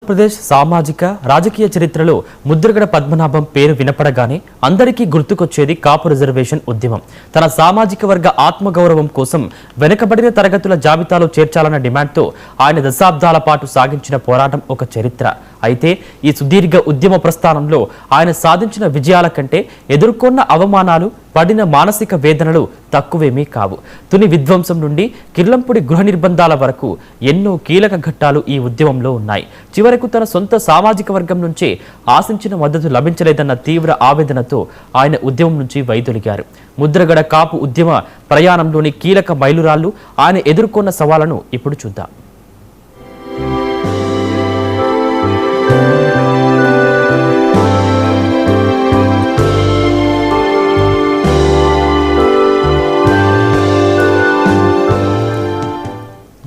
ఆంధ్రప్రదేశ్ సామాజిక రాజకీయ చరిత్రలో ముద్రగడ పద్మనాభం పేరు వినపడగానే అందరికీ గుర్తుకొచ్చేది కాపు రిజర్వేషన్ ఉద్యమం. తన సామాజిక వర్గ ఆత్మగౌరవం కోసం వెనుకబడిన తరగతుల జాబితాలో చేర్చాలన్న డిమాండ్తో ఆయన దశాబ్దాల పాటు సాగించిన పోరాటం ఒక చరిత్ర. అయితే ఈ సుదీర్ఘ ఉద్యమ ప్రస్థానంలో ఆయన సాధించిన విజయాల కంటే ఎదుర్కొన్న అవమానాలు, పడిన మానసిక వేదనలు తక్కువేమీ కావు. తుని విధ్వంసం నుండి కిర్లంపూడి గృహ నిర్బంధాల వరకు ఎన్నో కీలక ఘట్టాలు ఈ ఉద్యమంలో ఉన్నాయి. చివరకు తన సొంత సామాజిక వర్గం నుంచే ఆశించిన మద్దతు లభించలేదన్న తీవ్ర ఆవేదనతో ఆయన ఉద్యమం నుంచి వైదొలిగారు. ముద్రగడ కాపు ఉద్యమ ప్రయాణంలోని కీలక మైలురాళ్లు, ఆయన ఎదుర్కొన్న సవాళ్లను ఇప్పుడు చూద్దాం.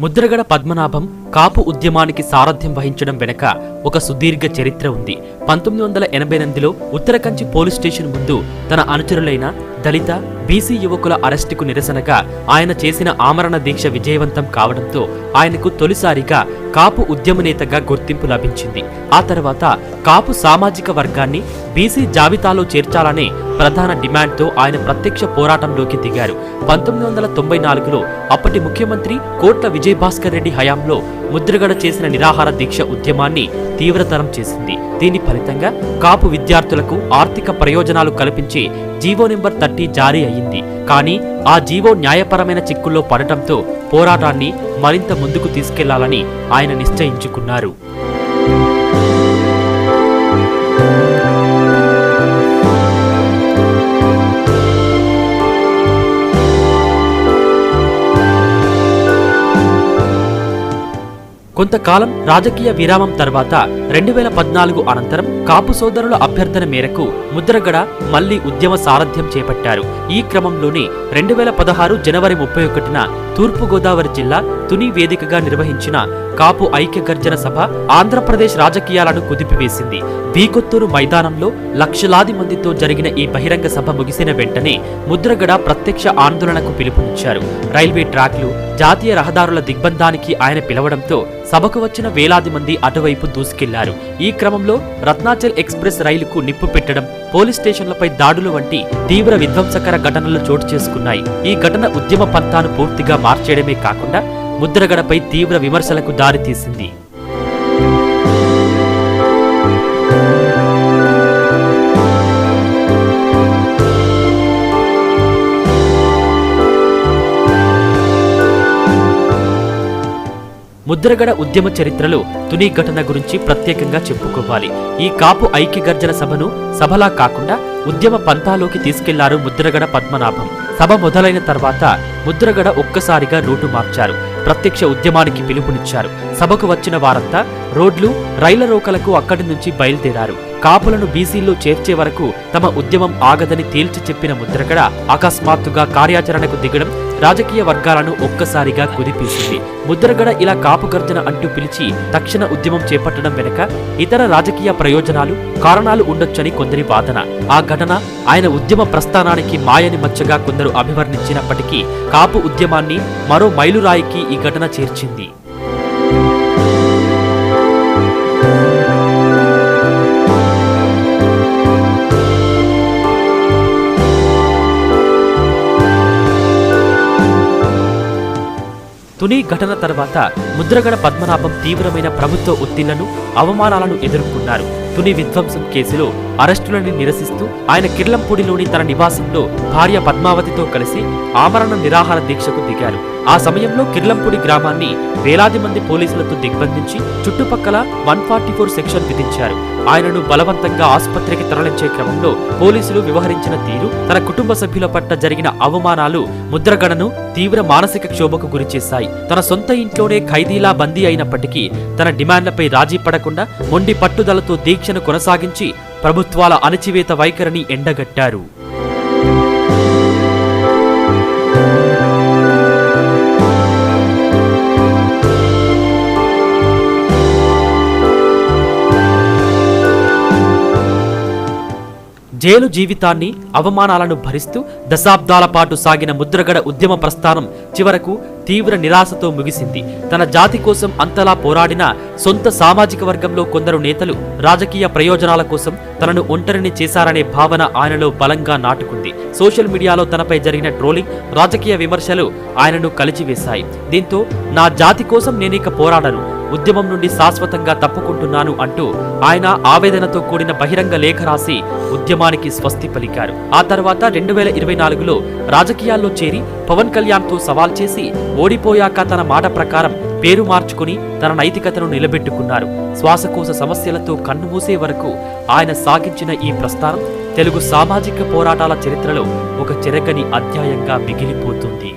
ముద్రగడ పద్మనాభం కాపు ఉద్యమానికి సారథ్యం వహించడం వెనక ఒక సుదీర్ఘ చరిత్ర ఉంది. 1988లో ఉత్తరకంచి పోలీస్ స్టేషన్ ముందు తన అనుచరులైన దళిత, బీసీ యువకుల అరెస్టుకు నిరసనగా ఆయన చేసిన ఆమరణ దీక్ష విజయవంతం కావడంతో ఆయనకు తొలిసారిగా కాపు ఉద్యమ నేతగా గుర్తింపు లభించింది. ఆ తర్వాత కాపు సామాజిక వర్గాన్ని బీసీ జాబితాలో చేర్చాలనే ప్రధాన డిమాండ్తో ఆయన ప్రత్యక్ష పోరాటంలోకి దిగారు. 1994లో అప్పటి ముఖ్యమంత్రి కోట్ల విజయభాస్కర్ రెడ్డి హయాంలో ముద్రగడ చేసిన నిరాహార దీక్ష ఉద్యమాన్ని తీవ్రతరం చేసింది. దీని ఫలితంగా కాపు విద్యార్థులకు ఆర్థిక ప్రయోజనాలు కల్పించే జీవో నెంబర్ 30 జారీ అయ్యింది. కానీ ఆ జీవో న్యాయపరమైన చిక్కుల్లో పడటంతో పోరాటాన్ని మరింత ముందుకు తీసుకెళ్లాలని ఆయన నిశ్చయించుకున్నారు. కొంతకాలం రాజకీయ విరామం తర్వాత 2014 అనంతరం కాపు సోదరుల అభ్యర్థన మేరకు ముద్రగడ మళ్లీ ఉద్యమ సారథ్యం చేపట్టారు. ఈ క్రమంలోనే 2016 జనవరి 31న తూర్పుగోదావరి జిల్లా తుని వేదికగా నిర్వహించిన కాపు ఐక్య గర్జన సభ ఆంధ్రప్రదేశ్ రాజకీయాలను కుదిపివేసింది. బీకొత్తూరు మైదానంలో లక్షలాది మందితో జరిగిన ఈ బహిరంగ సభ ముగిసిన వెంటనే ముద్రగడ ప్రత్యక్ష ఆందోళనకు పిలుపునిచ్చారు. రైల్వే ట్రాక్లు, జాతీయ రహదారుల దిగ్బంధానికి ఆయన పిలవడంతో సభకు వచ్చిన వేలాది మంది అటువైపు దూసుకెళ్లారు. ఈ క్రమంలో రత్నాచల్ ఎక్స్ప్రెస్ రైలుకు నిప్పు పెట్టడం, పోలీస్ స్టేషన్లపై దాడులు వంటి తీవ్ర విధ్వంసకర ఘటనలు చోటు చేసుకున్నాయి. ఈ ఘటన ఉద్యమ పంథాను పూర్తిగా మార్చేయడమే కాకుండా ముద్రగడపై తీవ్ర విమర్శలకు దారితీసింది. ముద్రగడ ఉద్యమ చరిత్రలో తుని ఘటన గురించి ప్రత్యేకంగా చెప్పుకోవాలి. ఈ కాపు ఐక్య గర్జన సభను సభలా కాకుండా ఉద్యమ పంథాలోకి తీసుకెళ్లారు ముద్రగడ పద్మనాభం. సభ మొదలైన తర్వాత ముద్రగడ ఒక్కసారిగా రూటు మార్చారు. ప్రత్యక్ష ఉద్యమానికి పిలుపునిచ్చారు. సభకు వచ్చిన వారంతా రోడ్లు, రైళ్ల రోకలకు అక్కడి నుంచి బయలుదేరారు. కాపులను బీసీల్లో చేర్చే వరకు తమ ఉద్యమం ఆగదని తేల్చి చెప్పిన ముద్రగడ అకస్మాత్తుగా కార్యాచరణకు దిగడం రాజకీయ వర్గాలను ఒక్కసారిగా కుదిపేసింది. ముద్రగడ ఇలా కాపు గర్జన అంటూ పిలిచి తక్షణ ఉద్యమం చేపట్టడం వెనుక ఇతర రాజకీయ ప్రయోజనాలు, కారణాలు ఉండొచ్చని కొందరి వాదన. ఆ ఘటన ఆయన ఉద్యమ ప్రస్థానానికి మాయని మచ్చగా కొందరు అభివర్ణించినప్పటికీ కాపు ఉద్యమాన్ని మరో మైలురాయికి ఈ ఘటన చేర్చింది. తుని ఘటన తర్వాత ముద్రగడ పద్మనాభం తీవ్రమైన ప్రభుత్వ ఒత్తిళ్లను, అవమానాలను ఎదుర్కొన్నారు. తుని విధ్వంసం కేసులో అరెస్టులను నిరసిస్తూ ఆయన కిర్లంపూడిలోని తన నివాసంలో భార్య పద్మావతితో కలిసి ఆమరణ నిరాహార దీక్షకు దిగారు. ఆ సమయంలో కిర్లంపూడి గ్రామాన్ని వేలాది మంది పోలీసులతో దిగ్బంధించి చుట్టుపక్కల 144 సెక్షన్ విధించారు. ఆయనను బలవంతంగా ఆసుపత్రికి తరలించే క్రమంలో పోలీసులు వ్యవహరించిన తీరు, తన కుటుంబ సభ్యుల పట్ల జరిగిన అవమానాలు ముద్రగడను తీవ్ర మానసిక క్షోభకు గురిచేశాయి. తన సొంత ఇంట్లోనే ఖైదీలా బందీ అయినప్పటికీ తన డిమాండ్లపై రాజీ పడకుండా మొండి పట్టుదలతో దీక్షను కొనసాగించి ప్రభుత్వాల అణచివేత వైఖరిని ఎండగట్టారు. జైలు జీవితాన్ని, అవమానాలను భరిస్తూ దశాబ్దాల పాటు సాగిన ముద్రగడ ఉద్యమ ప్రస్థానం చివరకు తీవ్ర నిరాశతో ముగిసింది. తన జాతి కోసం అంతలా పోరాడిన సొంత సామాజిక వర్గంలో కొందరు నేతలు రాజకీయ ప్రయోజనాల కోసం తనను ఒంటరిని చేశారనే భావన ఆయనలో బలంగా నాటుకుంది. సోషల్ మీడియాలో తనపై జరిగిన ట్రోలింగ్, రాజకీయ విమర్శలు ఆయనను కలిచివేశాయి. దీంతో నా జాతి కోసం నేనిక పోరాడను, ఉద్యమం నుండి శాశ్వతంగా తప్పుకుంటున్నాను అంటూ ఆయన ఆవేదనతో కూడిన బహిరంగ లేఖ రాసి ఉద్యమానికి స్వస్తి పలికారు. ఆ తర్వాత 2024లో రాజకీయాల్లో చేరి పవన్ కళ్యాణ్తో సవాల్ చేసి ఓడిపోయాక తన మాట ప్రకారం పేరు మార్చుకుని తన నైతికతను నిలబెట్టుకున్నారు. శ్వాసకోశ సమస్యలతో కన్నుమూసే వరకు ఆయన సాగించిన ఈ ప్రస్థానం తెలుగు సామాజిక పోరాటాల చరిత్రలో ఒక చెరగని అధ్యాయంగా మిగిలిపోతుంది.